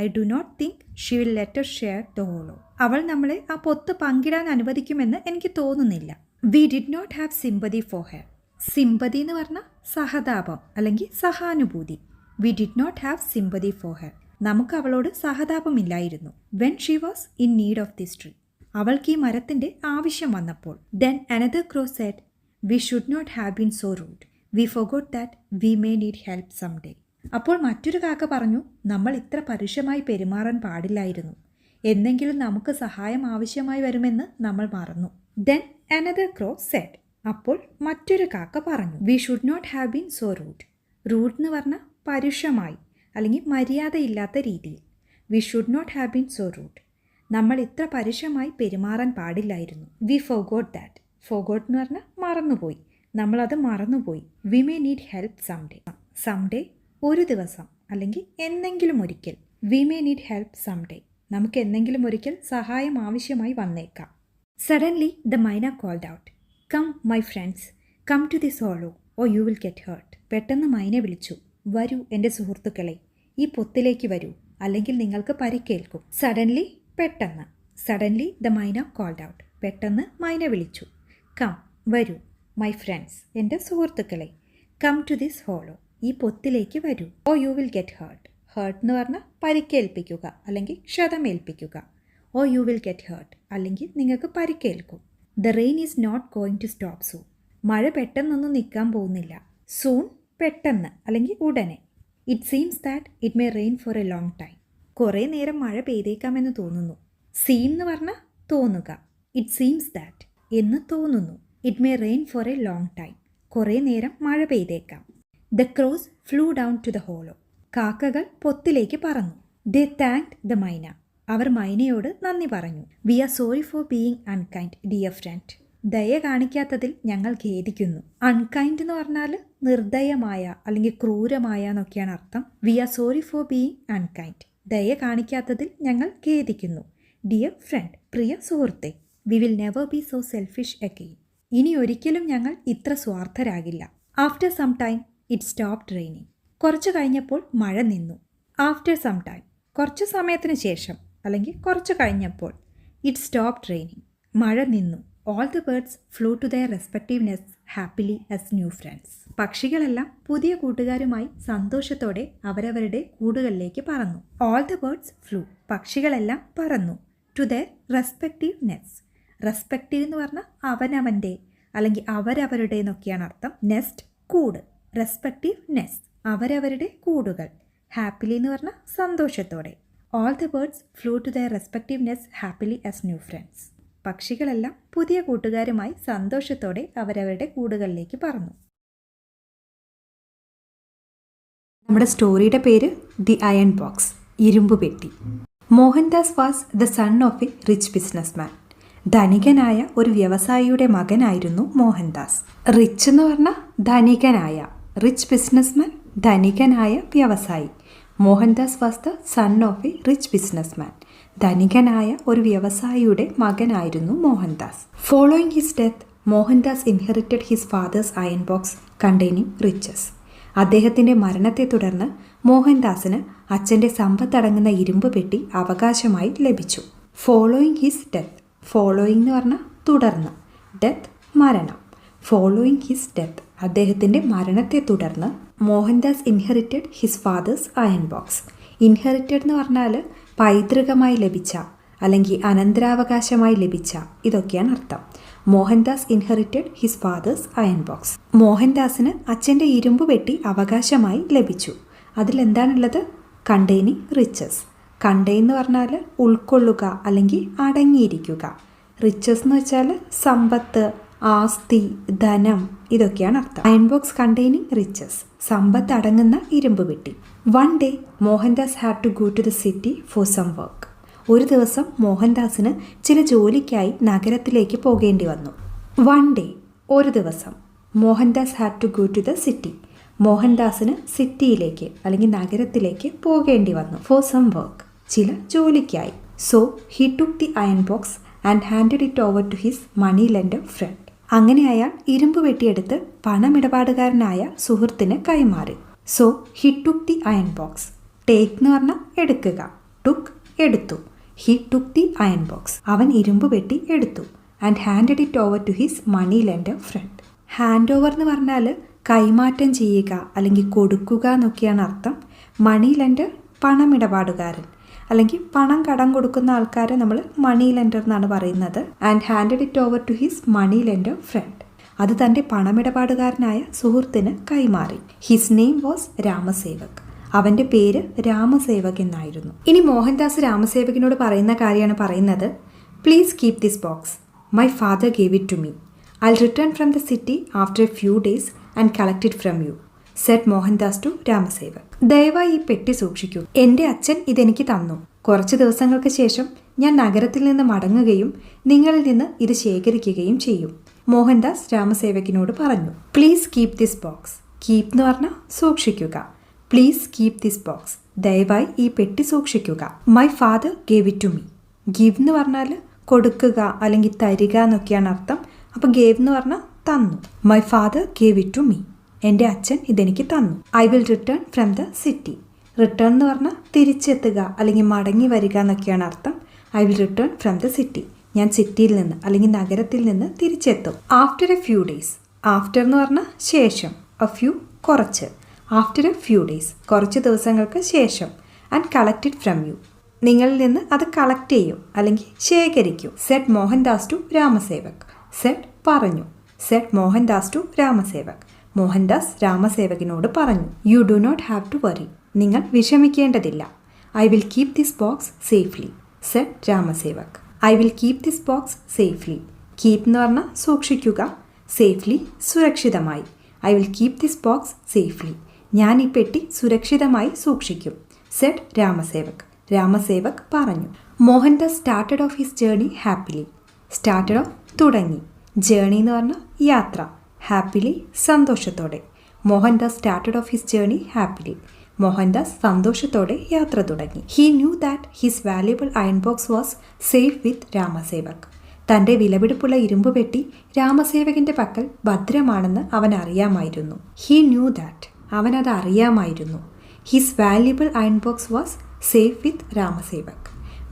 I do not think she will let us share the hollow. അവൾ നമ്മളെ ആ പൊത്ത് പങ്കിടാൻ അനുവദിക്കുമെന്ന് എനിക്ക് തോന്നുന്നില്ല. We did not have sympathy for her. Sympathy എന്ന് പറഞ്ഞാൽ സഹതാപം അല്ലെങ്കിൽ സഹാനുഭൂതി. We did not have sympathy for her, നമുക്ക് അവളോട് സഹതാപമില്ലായിരുന്നു. When she was in need of this tree, അവൾക്ക് ഈ മരത്തിൻ്റെ ആവശ്യം വന്നപ്പോൾ. Then another crow said we should not have been so rude, we forgot that we may need help some day. അപ്പോൾ മറ്റൊരു കാക്ക പറഞ്ഞു, നമ്മൾ ഇത്ര പരുഷമായി പെരുമാറാൻ പാടില്ലായിരുന്നു, എന്തെങ്കിലും നമുക്ക് സഹായം ആവശ്യമായി വരുമെന്ന് നമ്മൾ മറന്നു. ദെൻ അനദർ ക്രോ സെഡ്, അപ്പോൾ മറ്റൊരു കാക്ക പറഞ്ഞു, we should not have been so rude. Rude എന്ന് പറഞ്ഞാൽ പരുഷമായി അല്ലെങ്കിൽ മര്യാദയില്ലാത്ത രീതിയിൽ. We should not have been so rude, നമ്മൾ ഇത്ര പരുഷമായി പെരുമാറാൻ പാടില്ലായിരുന്നു. V forgot that. ഫൊഗോട്ട് എന്ന് പറഞ്ഞാൽ മറന്നുപോയി, നമ്മളത് മറന്നുപോയി. We may need help some day. Some day ഒരു ദിവസം അല്ലെങ്കിൽ എന്നെങ്കിലും ഒരിക്കൽ. We may need help some day, നമുക്ക് എന്തെങ്കിലും ഒരിക്കൽ സഹായം ആവശ്യമായി വന്നേക്കാം. Suddenly the myna called out, come my friends, come to this hollow oh you will get hurt. പെട്ടെന്ന് മൈന വിളിച്ചു, വരൂ എൻ്റെ സുഹൃത്തുക്കളെ, ഈ പൊത്തിലേക്ക് വരൂ, അല്ലെങ്കിൽ നിങ്ങൾക്ക് പരിക്കേൽക്കും. സഡൻലി, പെട്ടെന്ന്. Suddenly the myna called out, പെട്ടെന്ന് മൈന വിളിച്ചു. കം, വരൂ, മൈ ഫ്രണ്ട്സ്, എൻ്റെ സുഹൃത്തുക്കളെ. കം ടു ദിസ് ഹോളോ, ഈ പൊത്തിലേക്ക് വരൂ. Oh you will get hurt. Hurt എന്ന് പറഞ്ഞാൽ പരിക്കേൽപ്പിക്കുക അല്ലെങ്കിൽ ക്ഷതമേൽപ്പിക്കുക. Oh you will get hurt, അല്ലെങ്കിൽ നിങ്ങൾക്ക് പരിക്കേൽക്കും. The rain is not going to stop soon. മഴ പെട്ടെന്നൊന്നും നിൽക്കാൻ പോകുന്നില്ല. സൂൺ, പെട്ടെന്ന് അല്ലെങ്കിൽ ഉടനെ. It seems that it may rain for a long time. കുറേ നേരം മഴ പെയ്തേക്കാമെന്ന് തോന്നുന്നു. സീം എന്ന് പറഞ്ഞാൽ തോന്നുക. ഇറ്റ് സീംസ് ദാറ്റ് എന്ന് തോന്നുന്നു. It may rain for a long time, കുറേ നേരം മഴ പെയ്തേക്കാം. The crows flew down to the hollow. കാക്കകൾ പൊത്തിലേക്ക് പറന്നു. ദേ താങ്ക്ഡ് ദ മൈന. അവർ മൈനയോട് നന്ദി പറഞ്ഞു. We are sorry for being unkind dear friend. ദയ കാണിക്കാത്തതിൽ ഞങ്ങൾ ഖേദിക്കുന്നു. അൺകൈൻഡ് എന്ന് പറഞ്ഞാൽ നിർദയമായ അല്ലെങ്കിൽ ക്രൂരമായ എന്നൊക്കെയാണ് അർത്ഥം. We are sorry for being unkind. ദയ കാണിക്കാത്തതിൽ ഞങ്ങൾ ഖേദിക്കുന്നു. ഡിയർ ഫ്രണ്ട്, പ്രിയ സുഹൃത്തെ. We will never be so selfish again. ഇനി ഒരിക്കലും ഞങ്ങൾ ഇത്ര സ്വാർത്ഥരാകില്ല. After some time it stopped raining. കുറച്ച് കഴിഞ്ഞപ്പോൾ മഴ നിന്നു. ആഫ്റ്റർ സം ടൈം കുറച്ച് സമയത്തിന് ശേഷം അല്ലെങ്കിൽ കുറച്ച് കഴിഞ്ഞപ്പോൾ ഇറ്റ് സ്റ്റോപ്ഡ് റെയിനിങ്. മഴ നിന്നു. All the birds flew to their respective nest happily as new friends. പക്ഷികളെല്ലാം പുതിയ കൂട്ടുകാരുമായി സന്തോഷത്തോടെ അവരവരുടെ കൂടുകളിലേക്ക് പറന്നു. ഓൾ ദി ബേർഡ്സ് ഫ്ലൂ, പക്ഷികളെല്ലാം പറന്നു. To their respective nest. Respective എന്ന് പറഞ്ഞാൽ അവനവൻ്റെ അല്ലെങ്കിൽ അവരവരുടെ എന്നൊക്കെയാണ് അർത്ഥം. നെസ്റ്റ് കൂട്. റെസ്പെക്റ്റീവ് നെസ്റ്റ് അവരവരുടെ കൂടുകൾ. ഹാപ്പിലി എന്ന് പറഞ്ഞാൽ സന്തോഷത്തോടെ. All the birds flew to their respective nest happily as new friends. പക്ഷികളെല്ലാം പുതിയ കൂട്ടുകാരുമായി സന്തോഷത്തോടെ അവരവരുടെ കൂടുകളിലേക്ക് പറന്നു. നമ്മുടെ സ്റ്റോറിയുടെ പേര് ദി അയൺ ബോക്സ്, ഇരുമ്പ് പെട്ടി. Mohandas was the son of a rich businessman. ധനികനായ ഒരു വ്യവസായിയുടെ മകനായിരുന്നു മോഹൻദാസ്. റിച്ച് എന്ന് പറഞ്ഞാൽ ധനികനായ, റിച്ച് ബിസിനസ്മാൻ ധനികനായ വ്യവസായി. Mohandas was the son of a rich businessman. ധനികനായ ഒരു വ്യവസായിയുടെ മകനായിരുന്നു Mohandas. Following his death Mohandas inherited his father's iron box containing riches. അദ്ദേഹത്തിൻ്റെ മരണത്തെ തുടർന്ന് മോഹൻദാസിന് അച്ഛൻ്റെ സമ്പത്തടങ്ങുന്ന ഇരുമ്പ് പെട്ടി അവകാശമായി ലഭിച്ചു. Following his death. ഫോളോയിങ് എന്ന് പറഞ്ഞാൽ തുടർന്ന്, ഡെത്ത് മരണം. ഫോളോയിങ് ഹിസ് ഡെത്ത് അദ്ദേഹത്തിൻ്റെ മരണത്തെ തുടർന്ന് Mohandas inherited his father's iron box. Inherited എന്ന് പറഞ്ഞാൽ പൈതൃകമായി ലഭിച്ച അല്ലെങ്കിൽ അനന്തരാവകാശമായി ലഭിച്ച, ഇതൊക്കെയാണ് അർത്ഥം. Mohandas inherited his father's iron box. മോഹൻദാസിന് അച്ഛൻ്റെ ഇരുമ്പ് പെട്ടി അവകാശമായി ലഭിച്ചു. അതിലെന്താണുള്ളത്? Containing riches. കണ്ടെയ്ൻ എന്ന് പറഞ്ഞാൽ ഉൾക്കൊള്ളുക അല്ലെങ്കിൽ അടങ്ങിയിരിക്കുക. റിച്ചസ് എന്ന് വെച്ചാൽ സമ്പത്ത്, ആസ്തി, ധനം, ഇതൊക്കെയാണ് അർത്ഥം. അയൺ ബോക്സ് കണ്ടെയ്നിങ് റിച്ചസ്, സമ്പത്ത് അടങ്ങുന്ന ഇരുമ്പ് പെട്ടി. One day Mohandas had to go to the city for some work. ഒരു ദിവസം മോഹൻദാസിന് ചില ജോലിക്കായി നഗരത്തിലേക്ക് പോകേണ്ടി വന്നു. വൺ ഡേ ഒരു ദിവസം. Mohandas had to go to the city. മോഹൻദാസിന് സിറ്റിയിലേക്ക് അല്ലെങ്കിൽ നഗരത്തിലേക്ക് പോകേണ്ടി വന്നു. ഫോർ സം വർക്ക്, ചില ജോലിക്കായി. So he took the iron box and handed it over to his money lender friend. അങ്ങനെ അയാൾ ഇരുമ്പ് വെട്ടിയെടുത്ത് പണമിടപാടുകാരനായ സുഹൃത്തിന് കൈമാറി. So he took the iron box. Take എന്ന് പറഞ്ഞാൽ എടുക്കുക, ടുക്ക് എടുത്തു. He took the iron box, അവൻ ഇരുമ്പ് വെട്ടി എടുത്തു. And handed it over to his money lender friend. Hand over എന്ന് പറഞ്ഞാൽ കൈമാറ്റം ചെയ്യുക അല്ലെങ്കിൽ കൊടുക്കുക എന്നൊക്കെയാണ് അർത്ഥം. മണി ലെൻഡർ പണമിടപാടുകാരൻ അല്ലെങ്കിൽ പണം കടം കൊടുക്കുന്ന ആൾക്കാരെ നമ്മൾ മണി ലെൻഡർ എന്നാണ് പറയുന്നത്. And handed it over to his money lender friend. അത് തൻ്റെ പണമിടപാടുകാരനായ സുഹൃത്തിന് കൈമാറി. His name was Ramsevak. അവൻ്റെ പേര് രാമസേവക് എന്നായിരുന്നു. ഇനി മോഹൻദാസ് രാമസേവകിനോട് പറയുന്ന കാര്യമാണ് പറയുന്നത്. Please keep this box. My father gave it to me. I return from the city after a few days and collect it from you, said Mohandas to Ramsevak. ദയവായി ഈ പെട്ടി സൂക്ഷിക്കൂ. എൻ്റെ അച്ഛൻ ഇതെനിക്ക് തന്നു. കുറച്ച് ദിവസങ്ങൾക്ക് ശേഷം ഞാൻ നഗരത്തിൽ നിന്ന് മടങ്ങുകയും നിങ്ങളിൽ നിന്ന് ഇത് ശേഖരിക്കുകയും ചെയ്യും, മോഹൻദാസ് രാമസേവകിനോട് പറഞ്ഞു. Please keep this box. Keep എന്ന് പറഞ്ഞാൽ സൂക്ഷിക്കുക. Please keep this box. ദയവായി ഈ പെട്ടി സൂക്ഷിക്കുക. My father gave it to me. Give എന്ന് പറഞ്ഞാൽ കൊടുക്കുക അല്ലെങ്കിൽ തരിക എന്നൊക്കെയാണ് അർത്ഥം. അപ്പോൾ ഗേവ് എന്ന് പറഞ്ഞാൽ തന്നു. My father gave it to me. എൻ്റെ അച്ഛൻ ഇതെനിക്ക് തന്നു. I will return from the city. Return എന്ന് പറഞ്ഞാൽ തിരിച്ചെത്തുക അല്ലെങ്കിൽ മടങ്ങി വരിക എന്നൊക്കെയാണ് അർത്ഥം. I will return from the city. ഞാൻ സിറ്റിയിൽ നിന്ന് അല്ലെങ്കിൽ നഗരത്തിൽ നിന്ന് തിരിച്ചെത്തും. After a few days. After എന്ന് പറഞ്ഞാൽ ശേഷം, എ ഫ്യൂ കുറച്ച്. ആഫ്റ്റർ എ ഫ്യൂ ഡേയ്സ് കുറച്ച് ദിവസങ്ങൾക്ക് ശേഷം. And collect it from you. നിങ്ങളിൽ നിന്ന് അത് കളക്ട് ചെയ്യും അല്ലെങ്കിൽ ശേഖരിക്കും. Said Mohandas to Ramsevak. Said പറഞ്ഞു. Said Mohandas to Ramsevak. മോഹൻദാസ് രാമസേവകിനോട് പറഞ്ഞു. You do not have to worry. നിങ്ങൾ വിഷമിക്കേണ്ടതില്ല. I will keep this box safely, said Ramsevak. I will keep this box safely. Keep എന്ന് പറഞ്ഞാൽ സൂക്ഷിക്കുക, സേഫ്ലി സുരക്ഷിതമായി. I will keep this box safely. ഞാൻ ഈ പെട്ടി സുരക്ഷിതമായി സൂക്ഷിക്കും, സെഡ് രാമസേവക്. രാമസേവക് പറഞ്ഞു. Mohandas started off his journey happily. Started off തുടങ്ങി. ജേർണി എന്ന് പറഞ്ഞാൽ യാത്ര. ഹാപ്പിലി സന്തോഷത്തോടെ. Mohandas started off his journey happily. Mohandas സന്തോഷത്തോടെ യാത്ര തുടങ്ങി. He knew that his valuable iron box was safe with Ramsevak. തൻ്റെ വിലപിടിപ്പുള്ള ഇരുമ്പ് പെട്ടി രാമസേവകൻ്റെ പക്കൽ ഭദ്രമാണെന്ന് അവൻ അറിയാമായിരുന്നു. He knew that. അവനത് അറിയാമായിരുന്നു. His valuable iron box was safe with Ramsevak.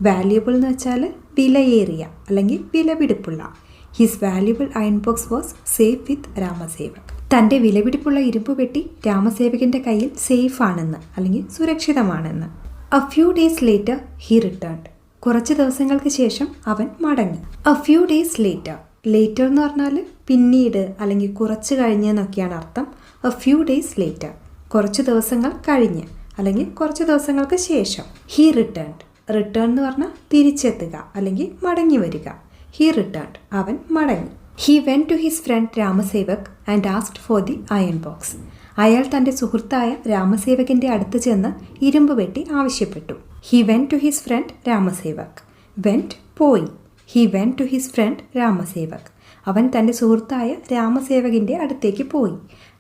Valuable എന്ന് വെച്ചാൽ വിലയേറിയ അല്ലെങ്കിൽ വിലപിടിപ്പുള്ള. His valuable iron box was safe with Ramsevak. തൻ്റെ വിലപിടിപ്പുള്ള ഇരുമ്പ് പെട്ടി രാമസേവകൻ്റെ കയ്യിൽ സേഫ് ആണെന്ന് അല്ലെങ്കിൽ സുരക്ഷിതമാണെന്ന്. A few days later he returned. കുറച്ച് ദിവസങ്ങൾക്ക് ശേഷം അവൻ മടങ്ങി. A few days later. Later എന്ന് പറഞ്ഞാൽ പിന്നീട് അല്ലെങ്കിൽ കുറച്ച് കഴിഞ്ഞ് എന്നൊക്കെയാണ് അർത്ഥം. എ ഫ്യൂ ഡേയ്സ് ലേറ്റർ കുറച്ച് ദിവസങ്ങൾ കഴിഞ്ഞ് അല്ലെങ്കിൽ കുറച്ച് ദിവസങ്ങൾക്ക് ശേഷം. He returned. റിട്ടേൺ എന്ന് പറഞ്ഞാൽ തിരിച്ചെത്തുക അല്ലെങ്കിൽ മടങ്ങി വരിക. He returned. അവൻ മടങ്ങി. He went to his friend Ramsevak and asked for the iron box. അയാൾ തൻ്റെ സുഹൃത്തായ രാമസേവകൻ്റെ അടുത്ത് ചെന്ന് ഇരുമ്പ് പെട്ടി ആവശ്യപ്പെട്ടു. He went to his friend Ramsevak. Went പോയി. He went to his friend Ramsevak. അവൻ തൻ്റെ സുഹൃത്തായ രാമസേവകൻ്റെ അടുത്തേക്ക് പോയി.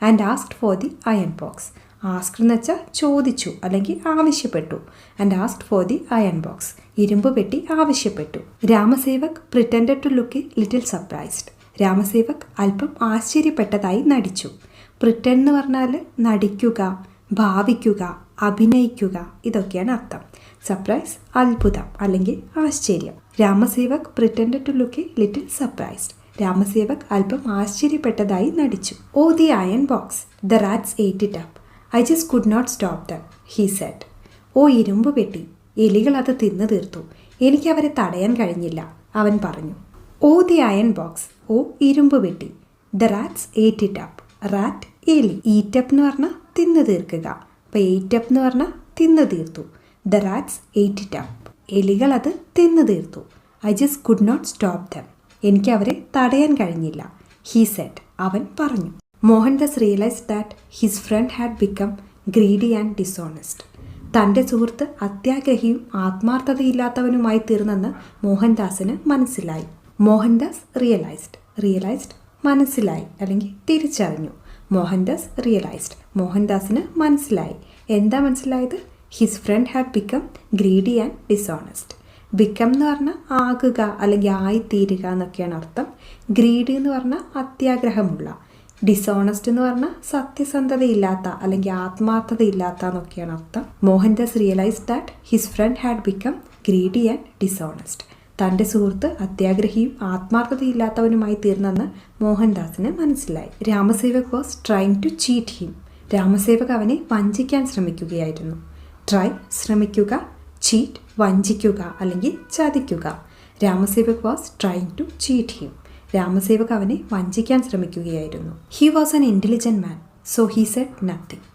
And asked for the iron box. Asked എന്ന് വെച്ചാൽ ചോദിച്ചു അല്ലെങ്കിൽ ആവശ്യപ്പെട്ടു. And asked for the iron box. ഇരുമ്പ് പെട്ടി ആവശ്യപ്പെട്ടു. രാമസേവക് pretended to look little surprised. Ramsevak അല്പം ആശ്ചര്യപ്പെട്ടതായി നടിച്ചു. പ്രിറ്റൻഡ് എന്ന് പറഞ്ഞാൽ നടിക്കുക, ഭാവിക്കുക, അഭിനയിക്കുക, ഇതൊക്കെയാണ് അർത്ഥം. സർപ്രൈസ് അത്ഭുതം അല്ലെങ്കിൽ ആശ്ചര്യം. Ramsevak pretended to look little surprised. Ramsevak അല്പം ആശ്ചര്യപ്പെട്ടതായി നടിച്ചു. Oh the iron box, the rats ate it up. I just could not stop them, he said. ഓ ഇരുമ്പ് പെട്ടി, എലികൾ അത് തിന്നു തീർത്തു. എനിക്ക് അവരെ തടയാൻ കഴിഞ്ഞില്ല, അവൻ പറഞ്ഞു. ഓ ദി അയൺ ബോക്സ്, ഓ ഇരുമ്പ് പെട്ടി. The rats ate it up. Rat എലി. ഈറ്റപ്പ് എന്ന് പറഞ്ഞാൽ തിന്നു തീർക്കുക. അപ്പോൾ എയ്റ്റപ്പ് എന്ന് പറഞ്ഞാൽ തിന്നു തീർത്തു. The rats ate it up. എലികൾ അത് തിന്നു തീർത്തു. I just could not stop them. എനിക്ക് അവരെ തടയാൻ കഴിഞ്ഞില്ല, ഹി സെഡ്. അവൻ പറഞ്ഞു. Mohandas realised that his friend had become greedy and dishonest. തൻ്റെ സുഹൃത്ത് അത്യാഗ്രഹിയും ആത്മാർത്ഥതയില്ലാത്തവനുമായി തീർന്നെന്ന് മോഹൻദാസിന് മനസ്സിലായി. മോഹൻദാസ് റിയലൈസ്ഡ് മനസ്സിലായി അല്ലെങ്കിൽ തിരിച്ചറിഞ്ഞു. മോഹൻദാസ് റിയലൈസ്ഡ്. മോഹൻദാസിന് മനസ്സിലായി. എന്താ മനസ്സിലായത്? His friend had become greedy and dishonest. Become എന്ന് പറഞ്ഞാൽ ആകുക അല്ലെങ്കിൽ ആയിത്തീരുക എന്നൊക്കെയാണ് അർത്ഥം. ഗ്രീഡി എന്ന് പറഞ്ഞാൽ അത്യാഗ്രഹമുള്ള. ഡിസോണസ്റ്റ് എന്ന് പറഞ്ഞാൽ സത്യസന്ധതയില്ലാത്ത അല്ലെങ്കിൽ ആത്മാർത്ഥതയില്ലാത്ത എന്നൊക്കെയാണ് അർത്ഥം. Mohandas realised that his friend had become greedy and dishonest. തൻ്റെ സുഹൃത്ത് അത്യാഗ്രഹിയും ആത്മാർത്ഥതയില്ലാത്തവനുമായി തീർന്നെന്ന് മോഹൻദാസിന് മനസ്സിലായി. Ramsevak was trying to cheat him. Ramsevak അവനെ വഞ്ചിക്കാൻ ശ്രമിക്കുകയായിരുന്നു. ട്രൈ ശ്രമിക്കുക, ചീറ്റ് വഞ്ചിക്കുക അല്ലെങ്കിൽ ചതിക്കുക. Ramsevak was trying to cheat him. Ramsevak അവനെ വഞ്ചിക്കാൻ ശ്രമിക്കുകയായിരുന്നു. He was an intelligent man, so he said nothing.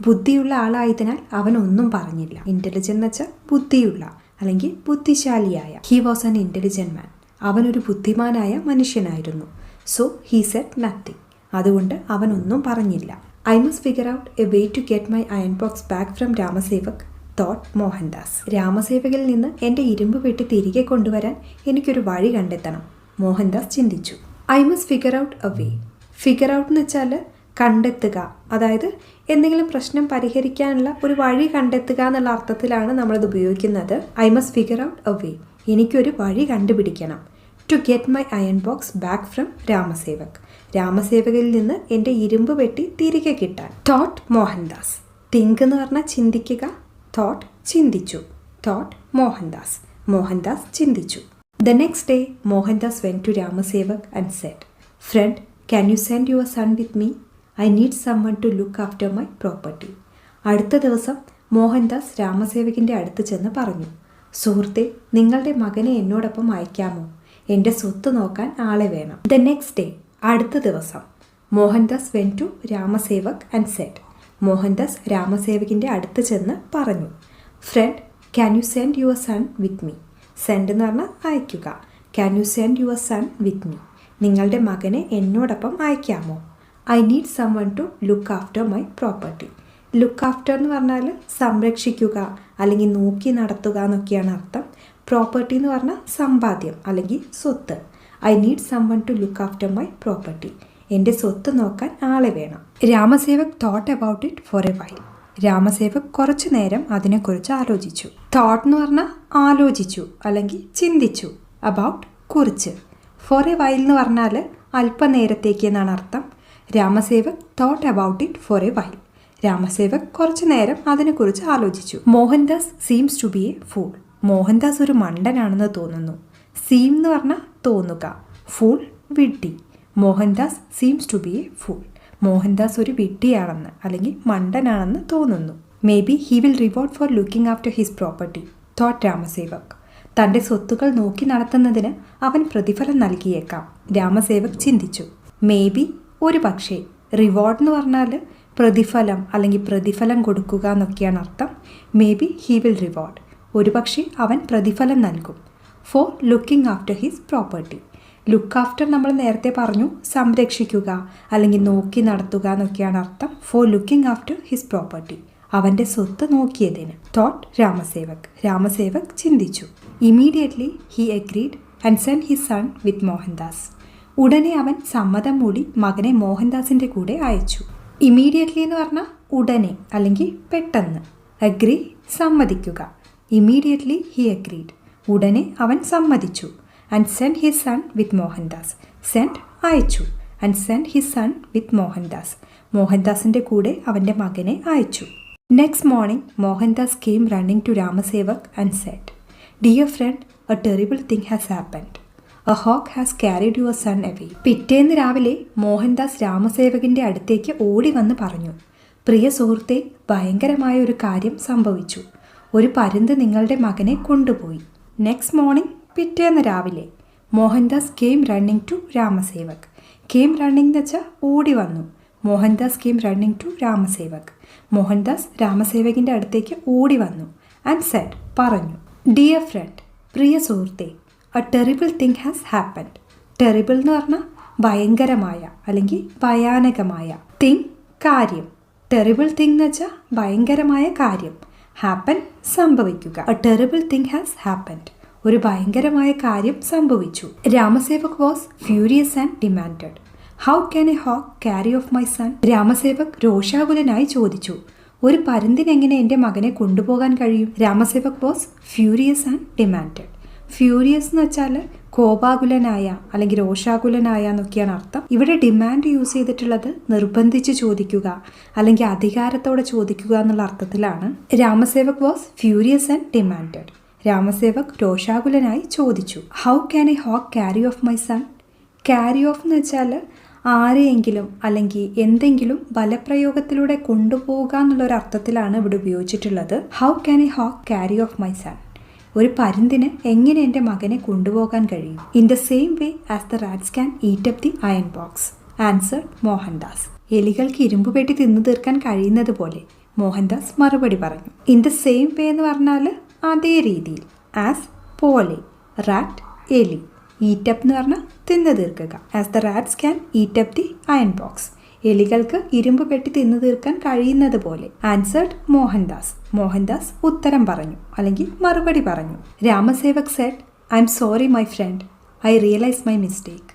ബുദ്ധിയുള്ള ആളായതിനാൽ അവൻ ഒന്നും പറഞ്ഞില്ല. ഇൻ്റലിജൻ്റ് എന്ന് വെച്ചാൽ ബുദ്ധിയുള്ള അല്ലെങ്കിൽ ബുദ്ധിശാലിയായ. He was an intelligent man. അവനൊരു ബുദ്ധിമാനായ മനുഷ്യനായിരുന്നു. So he said nothing. അതുകൊണ്ട് അവൻ ഒന്നും പറഞ്ഞില്ല. I must figure out a way to get my iron box back from Ramsevak thought Mohandas. രാമസേവകിൽ നിന്ന് എൻ്റെ ഇരുമ്പ് പെട്ടി തിരികെ കൊണ്ടുവരാൻ എനിക്കൊരു വഴി കണ്ടെത്തണം, മോഹൻദാസ് ചിന്തിച്ചു. I must figure out a way. Figure out എന്ന് വെച്ചാൽ കണ്ടെത്തുക, അതായത് എന്തെങ്കിലും പ്രശ്നം പരിഹരിക്കാനുള്ള ഒരു വഴി കണ്ടെത്തുക എന്നുള്ള അർത്ഥത്തിലാണ് നമ്മളത് ഉപയോഗിക്കുന്നത്. I must figure out a way. എനിക്കൊരു വഴി കണ്ടുപിടിക്കണം. To get my iron box back from Ramsevak. രാമസേവകിൽ നിന്ന് എൻ്റെ ഇരുമ്പ് പെട്ടി തിരികെ കിട്ടാൻ. തോട്ട് മോഹൻദാസ്. തിങ്ക് എന്ന് പറഞ്ഞാൽ ചിന്തിക്കുക. തോട്ട് ചിന്തിച്ചു. തോട്ട് മോഹൻദാസ്. മോഹൻദാസ് ചിന്തിച്ചു. The next day, Mohandas went to Ramasevak and said, "Friend, can you send your son with me? I need someone to look after my property." അടുത്ത ദിവസം മോഹൻദാസ് രാമസേവകിൻ്റെ അടുത്ത് ചെന്ന് പറഞ്ഞു, സുഹൃത്തെ, നിങ്ങളുടെ മകനെ എന്നോടൊപ്പം അയക്കാമോ? എൻ്റെ സ്വത്ത് നോക്കാൻ ആളെ വേണം. The next day, അടുത്ത ദിവസം, Mohandas went to Ramasevak and said, Mohandas രാമസേവകിൻ്റെ അടുത്ത് ചെന്ന് പറഞ്ഞു, friend, can you send your son with me? Send എന്ന് പറഞ്ഞാൽ അയക്കുക. Can you send your son with me? നിങ്ങളുടെ മകനെ എന്നോടൊപ്പം അയക്കാമോ? I need someone to look after my property. Look after എന്ന് പറഞ്ഞാൽ സംരക്ഷിക്കുക അല്ലെങ്കിൽ നോക്കി നടത്തുക എന്നൊക്കെയാണ് അർത്ഥം. പ്രോപ്പർട്ടി എന്ന് പറഞ്ഞാൽ സമ്പാദ്യം അല്ലെങ്കിൽ സ്വത്ത്. I need someone to look after my property. എൻ്റെ സ്വത്ത് നോക്കാൻ ആളെ വേണം. Ramsevak thought about it for a while. Ramsevak കുറച്ചു നേരം അതിനെക്കുറിച്ച് ആലോചിച്ചു. തോട്ട് എന്ന് പറഞ്ഞാൽ ആലോചിച്ചു അല്ലെങ്കിൽ ചിന്തിച്ചു. അബൌട്ട് കുറിച്ച്. ഫോർ എ വൈൽ എന്ന് പറഞ്ഞാൽ അല്പനേരത്തേക്ക് എന്നാണ് അർത്ഥം. Ramsevak thought about it for a while. Ramsevak കുറച്ചു നേരം അതിനെക്കുറിച്ച് ആലോചിച്ചു. Mohandas seems to be a fool. Mohandas ഒരു മണ്ടനാണെന്ന് തോന്നുന്നു. സീം എന്ന് പറഞ്ഞാൽ തോന്നുക, ഫൂൾ വിഡ്ഢി. Mohandas seems to be a fool. Mohandas ഒരു വിഡ്ഢിയാണെന്ന് അല്ലെങ്കിൽ മണ്ടനാണെന്ന് തോന്നുന്നു. Maybe he will reward for looking after his property thought Ramsevak. തൻ്റെ സ്വത്തുക്കൾ നോക്കി നടത്തുന്നതിന് അവൻ പ്രതിഫലം നൽകിയേക്കാം, രാമസേവക് ചിന്തിച്ചു. മേ ബി ഒരു പക്ഷേ. റിവാർഡ് എന്ന് പറഞ്ഞാൽ പ്രതിഫലം അല്ലെങ്കിൽ പ്രതിഫലം കൊടുക്കുക എന്നൊക്കെയാണ് അർത്ഥം. Maybe he will reward. ഒരുപക്ഷെ അവൻ പ്രതിഫലം നൽകും. For looking after his property. Look after നമ്മൾ നേരത്തെ പറഞ്ഞു, സംരക്ഷിക്കുക അല്ലെങ്കിൽ നോക്കി നടത്തുക എന്നൊക്കെയാണ് അർത്ഥം. For looking after his property, അവൻ്റെ സ്വത്ത് നോക്കിയതിന്. തോട്ട് രാമസേവക്. രാമസേവക് ചിന്തിച്ചു. Immediately he agreed and send his son with Mohandas. ഉടനെ അവൻ സമ്മതം മൂടി മകനെ മോഹൻദാസിൻ്റെ കൂടെ അയച്ചു. ഇമീഡിയറ്റ്ലി എന്ന് പറഞ്ഞാൽ ഉടനെ അല്ലെങ്കിൽ പെട്ടെന്ന്. അഗ്രി സമ്മതിക്കുക. ഇമീഡിയറ്റ്ലി ഹി അഗ്രീഡ്, ഉടനെ അവൻ സമ്മതിച്ചു. And send his son with Mohandas. Send അയച്ചു. And send his son with Mohandas. മോഹൻദാസിൻ്റെ കൂടെ അവൻ്റെ മകനെ അയച്ചു. Next morning Mohandas came running to Ramsevak and said, dear friend, a terrible thing has happened. A hawk has carried your son away. പിറ്റേന്ന് രാവിലെ മോഹൻദാസ് രാമസേവകിൻ്റെ അടുത്തേക്ക് ഓടി വന്ന് പറഞ്ഞു, പ്രിയ സുഹൃത്തെ, ഭയങ്കരമായ ഒരു കാര്യം സംഭവിച്ചു. ഒരു പരുന്ത് നിങ്ങളുടെ മകനെ കൊണ്ടുപോയി. നെക്സ്റ്റ് മോർണിംഗ് പിറ്റേന്ന് രാവിലെ Mohandas came running to Ramsevak. Came running എന്ന് വെച്ചാൽ ഓടി വന്നു. Mohandas came running to Ramsevak. Mohandas രാമസേവകിൻ്റെ അടുത്തേക്ക് ഓടി വന്നു. ആൻഡ് സെഡ് പറഞ്ഞു, ഡിയർ ഫ്രണ്ട്, പ്രിയ സുഹൃത്തെ, a terrible thing has happened. Terrible എന്ന് പറഞ്ഞാൽ ഭയങ്കരമായ അല്ലെങ്കിൽ ഭയാനകമായ. തിങ് കാര്യം. ടെറിബിൾ തിങ് എന്ന് വെച്ചാൽ ഭയങ്കരമായ കാര്യം. ഹാപ്പൻ സംഭവിക്കുക. A terrible thing has happened. ഒരു ഭയങ്കരമായ കാര്യം സംഭവിച്ചു. Ramsevak was furious and demanded, how can a hawk carry off my son. Ramsevak രോഷാകുലനായി ചോദിച്ചു, ഒരു പരുന്തിനെങ്ങനെ എൻ്റെ മകനെ കൊണ്ടുപോകാൻ കഴിയും? Ramsevak was furious and demanded. Furious എന്ന് വെച്ചാൽ കോപാകുലനായ അല്ലെങ്കിൽ രോഷാകുലനായ എന്നൊക്കെയാണ് അർത്ഥം. ഇവിടെ ഡിമാൻഡ് യൂസ് ചെയ്തിട്ടുള്ളത് നിർബന്ധിച്ച് ചോദിക്കുക അല്ലെങ്കിൽ അധികാരത്തോടെ ചോദിക്കുക എന്നുള്ള അർത്ഥത്തിലാണ്. Ramsevak was furious and demanded. Ramsevak രോഷാകുലനായി ചോദിച്ചു, how can a hawk carry off my son. Carry off എന്ന് വെച്ചാൽ ആരെയെങ്കിലും അല്ലെങ്കിൽ എന്തെങ്കിലും ബലപ്രയോഗത്തിലൂടെ കൊണ്ടുപോകുക എന്നുള്ളൊരർത്ഥത്തിലാണ് ഇവിടെ ഉപയോഗിച്ചിട്ടുള്ളത്. How can a hawk carry off my son. ഒരു പരുന്തിന് എങ്ങനെ എൻ്റെ മകനെ കൊണ്ടുപോകാൻ കഴിയും? In the same way as the rats can eat up the iron box, answered Mohandas. എലികൾക്ക് ഇരുമ്പ് പെട്ടി തിന്നു തീർക്കാൻ കഴിയുന്നത് പോലെ, മോഹൻദാസ് മറുപടി പറഞ്ഞു. ഇൻ ദ സെയിം വേ എന്ന് പറഞ്ഞാൽ അതേ രീതിയിൽ. ആസ് പോലെ, റാറ്റ് എലി. ഈറ്റപ്പ് എന്ന് പറഞ്ഞാൽ തിന്നു തീർക്കുക. As the rats can eat up the iron box, എലികൾക്ക് ഇരുമ്പ് പെട്ടി തിന്നു തീർക്കാൻ കഴിയുന്നത് പോലെ. ആൻസർഡ് മോഹൻദാസ്. മോഹൻദാസ് ഉത്തരം പറഞ്ഞു അല്ലെങ്കിൽ മറുപടി പറഞ്ഞു. Ramsevak said, I am sorry my friend, I realise my mistake.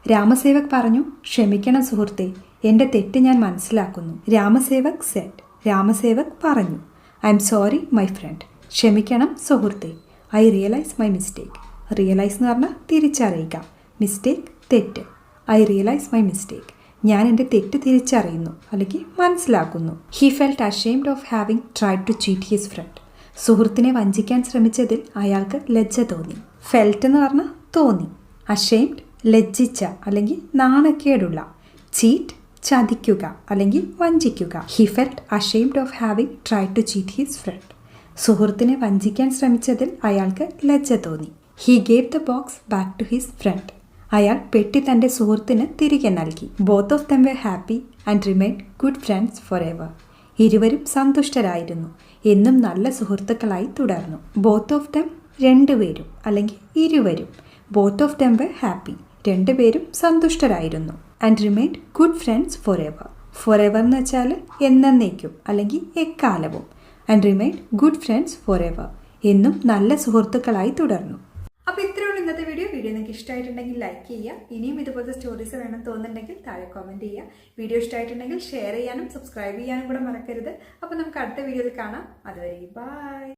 Ramsevak പറഞ്ഞു, ക്ഷമിക്കണം സുഹൃത്തെ, എൻ്റെ തെറ്റ് ഞാൻ മനസ്സിലാക്കുന്നു. രാമസേവക് സെഡ്. രാമസേവക് പറഞ്ഞു, I am sorry my front, ക്ഷമിക്കണം സുഹൃത്തെ, I realise my mistake. Realise എന്ന് പറഞ്ഞാൽ തിരിച്ചറിയുക, മിസ്റ്റേക്ക് തെറ്റ്. ഐ റിയലൈസ് മൈ മിസ്റ്റേക്ക്, ഞാൻ എൻ്റെ തെറ്റ് തിരിച്ചറിയുന്നു അല്ലെങ്കിൽ മനസ്സിലാക്കുന്നു. He felt ashamed of having tried to cheat his friend. സുഹൃത്തിനെ വഞ്ചിക്കാൻ ശ്രമിച്ചതിൽ അയാൾക്ക് ലജ്ജ തോന്നി. ഫെൽറ്റ് എന്ന് പറഞ്ഞാൽ തോന്നി. അഷെയിംഡ് ലജ്ജിച്ച അല്ലെങ്കിൽ നാണക്കേടുള്ള. ചീറ്റ് ചതിക്കുക അല്ലെങ്കിൽ വഞ്ചിക്കുക. He felt ashamed of having tried to cheat his friend. സുഹൃത്തിനെ വഞ്ചിക്കാൻ ശ്രമിച്ചതിൽ അയാൾക്ക് ലജ്ജ തോന്നി. He gave the box back to his friend. അയാൾ പെട്ടി തൻ്റെ സുഹൃത്തിന് തിരികെ നൽകി. Both of them were happy and remained good friends forever. ഇരുവരും സന്തുഷ്ടരായിരുന്നു, എന്നും നല്ല സുഹൃത്തുക്കളായി തുടർന്നു. ബോത്ത് ഓഫ് ദം രണ്ടുപേരും അല്ലെങ്കിൽ ഇരുവരും. Both of them were happy, രണ്ടുപേരും സന്തുഷ്ടരായിരുന്നു. And remained good friends forever. Forever എന്ന് വെച്ചാൽ എന്നേക്കും അല്ലെങ്കിൽ എക്കാലവും. And remained good friends forever, എന്നും നല്ല സുഹൃത്തുക്കളായി തുടർന്നു. അപ്പോൾ ഇത്രയുള്ള ഇന്നത്തെ വീഡിയോ നിങ്ങൾക്ക് ഇഷ്ടമായിട്ടുണ്ടെങ്കിൽ ലൈക്ക് ചെയ്യുക. ഇനിയും ഇതുപോലത്തെ സ്റ്റോറീസ് വേണം തോന്നുന്നുണ്ടെങ്കിൽ താഴെ കമൻറ്റ് ചെയ്യുക. വീഡിയോ ഇഷ്ടമായിട്ടുണ്ടെങ്കിൽ ഷെയർ ചെയ്യാനും സബ്സ്ക്രൈബ് ചെയ്യാനും കൂടെ മറക്കരുത്. അപ്പോൾ നമുക്ക് അടുത്ത വീഡിയോയിൽ കാണാം. അതുവരെ ബൈ.